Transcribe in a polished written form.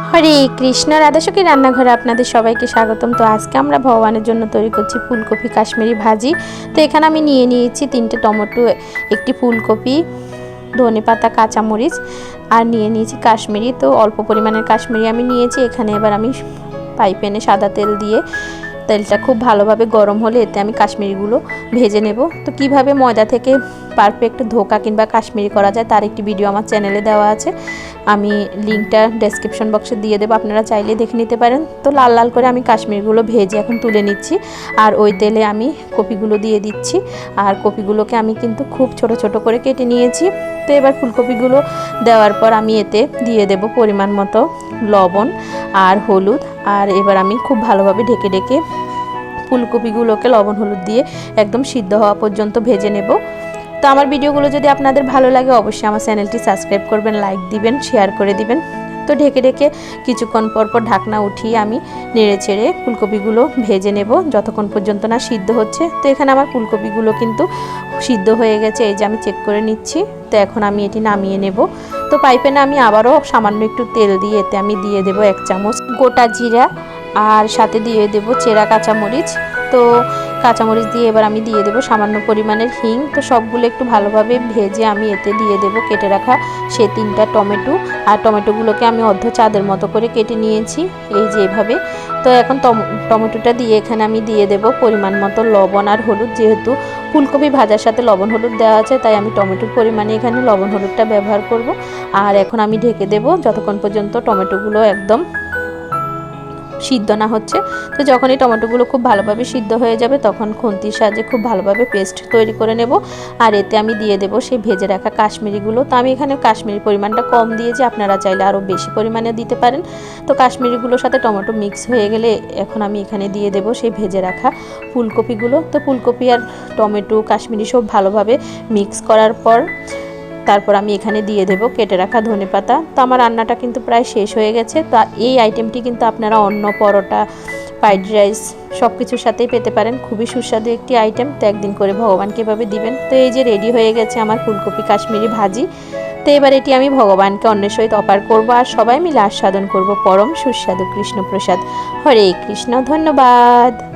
হরে কৃষ্ণ, রাধাসখী রান্নাঘরে আপনাদের সবাইকে স্বাগতম। তো আজকে আমরা ভগবানের জন্য তৈরি করছি ফুলকপি কাশ্মীরি ভাজি। তো এখানে আমি নিয়ে নিয়েছি 3টে টমেটো, একটি ফুলকপি, ধনেপাতা, কাঁচামরিচ আর নিয়ে নিয়েছি কাশ্মীরি। তো অল্প পরিমাণের কাশ্মীরি আমি নিয়েছি। এখানে এবার আমি ফ্রাই প্যানে সাদা তেল দিয়ে, তেলটা খুব ভালোভাবে গরম হলে এতে আমি কাশ্মীরিগুলো ভেজে নেব। তো কিভাবে ময়দা থেকে পারফেক্ট ধোকা কিংবা কাশ্মীরি করা যায় তার একটি ভিডিও আমার চ্যানেলে দেওয়া আছে, আমি লিঙ্কটা ডেসক্রিপশন বক্সে দিয়ে দেবো, আপনারা চাইলে দেখে নিতে পারেন। তো লাল লাল করে আমি কাশ্মীরিগুলো ভেজে এখন তুলে নিচ্ছি। আর ওই তেলে আমি কপিগুলো দিয়ে দিচ্ছি। আর কপিগুলোকে আমি কিন্তু খুব ছোট ছোট করে কেটে নিয়েছি। তো এবার ফুলকপিগুলো দেওয়ার পর আমি এতে দিয়ে দেব পরিমাণ মতো লবণ আর হলুদ। আর এবার আমি খুব ভালোভাবে ঢেকে ঢেকে ফুলকপিগুলোকে লবণ হলুদ দিয়ে একদম সিদ্ধ হওয়া পর্যন্ত ভেজে নেব। তো আমার ভিডিওগুলো যদি আপনাদের ভালো লাগে অবশ্যই আমার চ্যানেলটি সাবস্ক্রাইব করবেন, লাইক দিবেন, শেয়ার করে দিবেন। তো ঢেকে ঢেকে কিছুক্ষণ পর পর ঢাকনা উঠিয়ে আমি নেড়ে ছেড়ে ফুলকপিগুলো ভেজে নেব যতক্ষণ পর্যন্ত না সিদ্ধ হচ্ছে। তো এখানে আমার ফুলকপিগুলো কিন্তু সিদ্ধ হয়ে গেছে, এই যে আমি চেক করে নিচ্ছি। তো এখন আমি এটি নামিয়ে নেব। তো পাইপেনে আমি আবারও সামান্য একটু তেল দিয়ে এতে আমি দিয়ে দেব 1 চামচ গোটা জিরা আর সাথে দিয়ে দেব চেরা কাঁচামরিচ। তো কাঁচামরিচ দিয়ে এবার আমি দিয়ে দেব সামান্য পরিমাণের হিং। তো সবগুলো একটু ভালোভাবে ভেজে আমি এতে দিয়ে দেব কেটে রাখা সে 3টা টমেটো। আর টমেটোগুলোকে আমি অর্ধ চাঁদের মতো করে কেটে নিয়েছি, এই যে এভাবে। তো এখন টমেটোটা দিয়ে এখানে আমি দিয়ে দেব পরিমাণ মতো লবণ আর হলুদ। যেহেতু ফুলকপি ভাজার সাথে লবণ হলুদ দেওয়া আছে, তাই আমি টমেটোর পরিমাণে এখানে লবণ হলুদটা ব্যবহার করব। আর এখন আমি ঢেকে দেব যতক্ষণ পর্যন্ত টমেটোগুলো একদম সিদ্ধ না হচ্ছে। তো যখনই টমেটোগুলো খুব ভালোভাবে সিদ্ধ হয়ে যাবে তখন খুন্তির সাহায্যে খুব ভালোভাবে পেস্ট তৈরি করে নেব। আর এতে আমি দিয়ে দেব সেই ভেজে রাখা কাশ্মীরিগুলো। তো আমি এখানে কাশ্মীরির পরিমাণটা কম দিয়েছি, আপনারা চাইলে আরও বেশি পরিমাণে দিতে পারেন। তো কাশ্মীরিগুলোর সাথে টমেটো মিক্স হয়ে গেলে এখন আমি এখানে দিয়ে দেব সেই ভেজে রাখা ফুলকপিগুলো। তো ফুলকপি আর টমেটো কাশ্মীরি সব ভালোভাবে মিক্স করার পর তারপর আমি এখানে দিয়ে দেব কেটে রাখা ধনেপাতা। তো আমার রান্নাটা কিন্তু প্রায় শেষ হয়ে গেছে। তো এই আইটেমটি কিন্তু আপনারা অন্য পরোটা, ফ্রাইড রাইস সব কিছুর সাথেই পেতে পারেন, খুবই সুস্বাদু একটি আইটেম। তো একদিন করে ভগবানকে এভাবে দিবেন। তো এই যে রেডি হয়ে গেছে আমার ফুলকপি কাশ্মীরি ভাজি। তো এবার এটি আমি ভগবানকে অন্যের সহিত অর্পণ করব আর সবাই মিলে আস্বাদন করব পরম সুস্বাদু কৃষ্ণপ্রসাদ। হরে কৃষ্ণ, ধন্যবাদ।